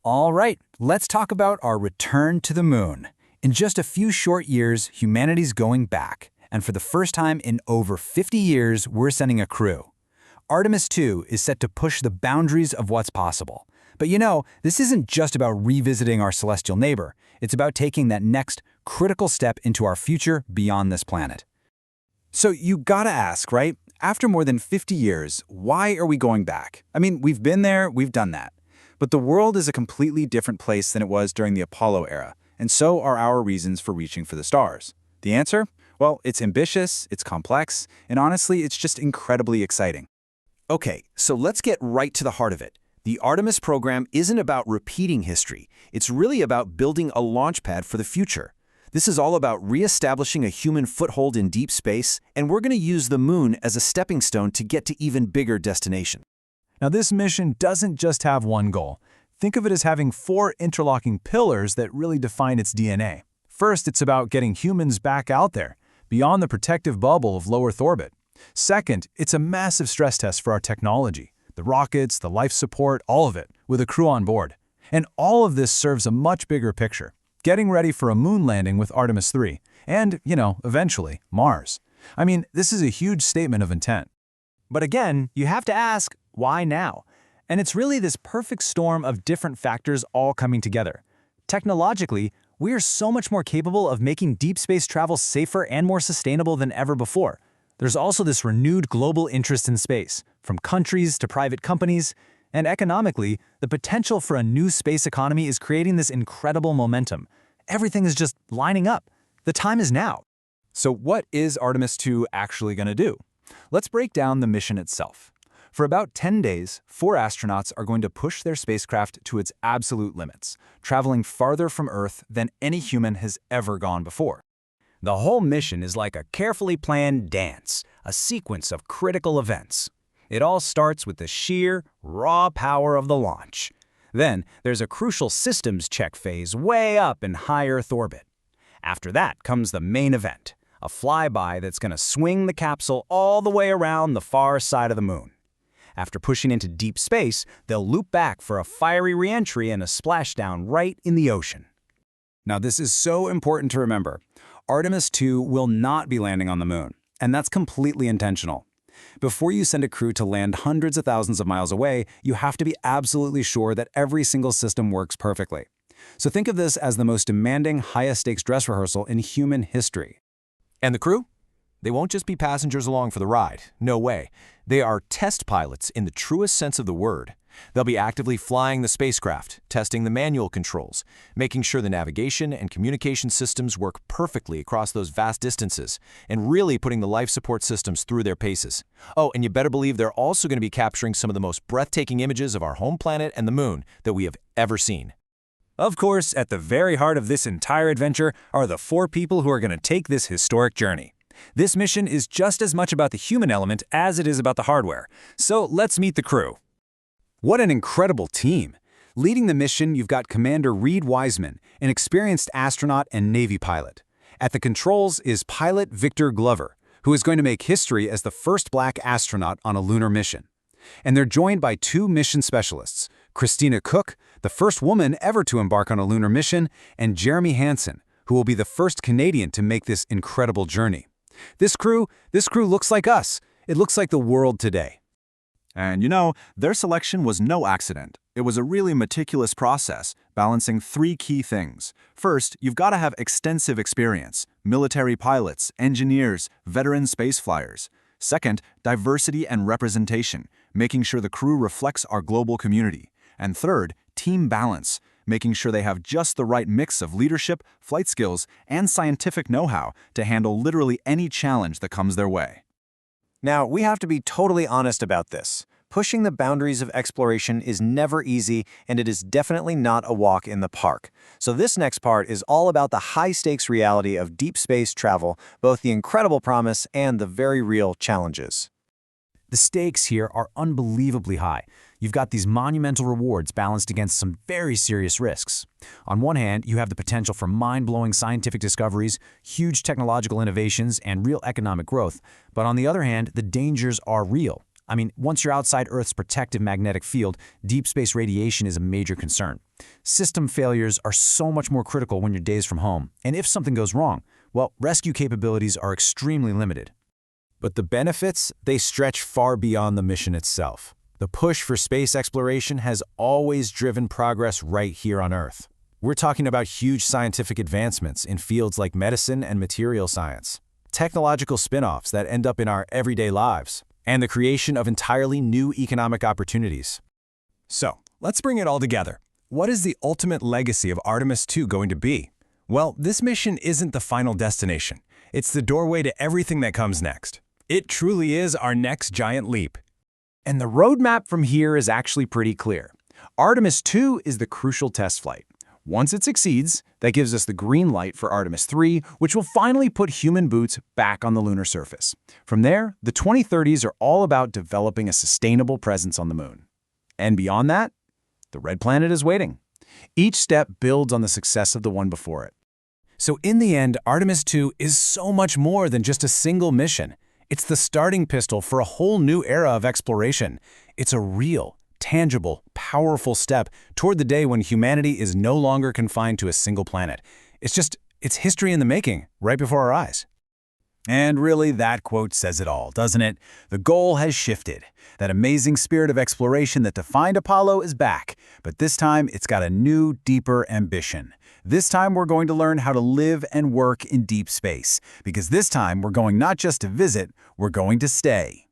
All right, let's talk about our return to the moon. In just a few short years, humanity's going back. And for the first time in over 50 years, we're sending a crew. Artemis II is set to push the boundaries of what's possible. But this isn't just about revisiting our celestial neighbor. It's about taking that next critical step into our future beyond this planet. So you gotta ask, right? After more than 50 years, why are we going back? I mean, we've been there, we've done that. But the world is a completely different place than it was during the Apollo era, and so are our reasons for reaching for the stars. The answer? Well, it's ambitious, it's complex, and honestly, it's just incredibly exciting. Okay, so let's get right to the heart of it. The Artemis program isn't about repeating history. It's really about building a launch pad for the future. This is all about reestablishing a human foothold in deep space, and we're going to use the moon as a stepping stone to get to even bigger destinations. Now, this mission doesn't just have one goal. Think of it as having 4 interlocking pillars that really define its DNA. First, it's about getting humans back out there, beyond the protective bubble of low Earth orbit. Second, it's a massive stress test for our technology, the rockets, the life support, all of it, with a crew on board. And all of this serves a much bigger picture, getting ready for a moon landing with Artemis III, and, eventually, Mars. I mean, this is a huge statement of intent. But again, you have to ask, why now? And it's really this perfect storm of different factors all coming together. Technologically, we are so much more capable of making deep space travel safer and more sustainable than ever before. There's also this renewed global interest in space, from countries to private companies, and economically, the potential for a new space economy is creating this incredible momentum. Everything is just lining up. The time is now. So what is Artemis II actually going to do? Let's break down the mission itself. For about 10 days, 4 astronauts are going to push their spacecraft to its absolute limits, traveling farther from Earth than any human has ever gone before. The whole mission is like a carefully planned dance, a sequence of critical events. It all starts with the sheer, raw power of the launch. Then, there's a crucial systems check phase way up in high Earth orbit. After that comes the main event, a flyby that's going to swing the capsule all the way around the far side of the moon. After pushing into deep space, they'll loop back for a fiery re-entry and a splashdown right in the ocean. Now, this is so important to remember. Artemis II will not be landing on the moon, and that's completely intentional. Before you send a crew to land hundreds of thousands of miles away, you have to be absolutely sure that every single system works perfectly. So think of this as the most demanding, highest-stakes dress rehearsal in human history. And the crew? They won't just be passengers along for the ride. No way. They are test pilots in the truest sense of the word. They'll be actively flying the spacecraft, testing the manual controls, making sure the navigation and communication systems work perfectly across those vast distances, and really putting the life support systems through their paces. Oh, and you better believe they're also going to be capturing some of the most breathtaking images of our home planet and the moon that we have ever seen. Of course, at the very heart of this entire adventure are the 4 people who are going to take this historic journey. This mission is just as much about the human element as it is about the hardware. So let's meet the crew. What an incredible team! Leading the mission, you've got Commander Reed Wiseman, an experienced astronaut and Navy pilot. At the controls is pilot Victor Glover, who is going to make history as the first Black astronaut on a lunar mission. And they're joined by 2 mission specialists, Christina Cook, the first woman ever to embark on a lunar mission, and Jeremy Hansen, who will be the first Canadian to make this incredible journey. This crew looks like us. It looks like the world today. And their selection was no accident. It was a really meticulous process, balancing 3 key things. First, you've got to have extensive experience: military pilots, engineers, veteran space flyers. Second, diversity and representation, making sure the crew reflects our global community. And third, team balance, making sure they have just the right mix of leadership, flight skills, and scientific know-how to handle literally any challenge that comes their way. Now, we have to be totally honest about this. Pushing the boundaries of exploration is never easy, and it is definitely not a walk in the park. So this next part is all about the high-stakes reality of deep space travel, both the incredible promise and the very real challenges. The stakes here are unbelievably high. You've got these monumental rewards balanced against some very serious risks. On one hand, you have the potential for mind-blowing scientific discoveries, huge technological innovations, and real economic growth. But on the other hand, the dangers are real. I mean, once you're outside Earth's protective magnetic field, deep space radiation is a major concern. System failures are so much more critical when you're days from home. And if something goes wrong, well, rescue capabilities are extremely limited. But the benefits, they stretch far beyond the mission itself. The push for space exploration has always driven progress right here on Earth. We're talking about huge scientific advancements in fields like medicine and material science, technological spin-offs that end up in our everyday lives, and the creation of entirely new economic opportunities. So, let's bring it all together. What is the ultimate legacy of Artemis II going to be? Well, this mission isn't the final destination. It's the doorway to everything that comes next. It truly is our next giant leap. And the roadmap from here is actually pretty clear. Artemis II is the crucial test flight. Once it succeeds, that gives us the green light for Artemis III, which will finally put human boots back on the lunar surface. From there, the 2030s are all about developing a sustainable presence on the moon. And beyond that, the red planet is waiting. Each step builds on the success of the one before it. So in the end, Artemis II is so much more than just a single mission. It's the starting pistol for a whole new era of exploration. It's a real, tangible, powerful step toward the day when humanity is no longer confined to a single planet. It's history in the making, right before our eyes. And really, that quote says it all, doesn't it? The goal has shifted. That amazing spirit of exploration that defined Apollo is back, but this time it's got a new, deeper ambition. This time we're going to learn how to live and work in deep space, because this time we're going not just to visit, we're going to stay.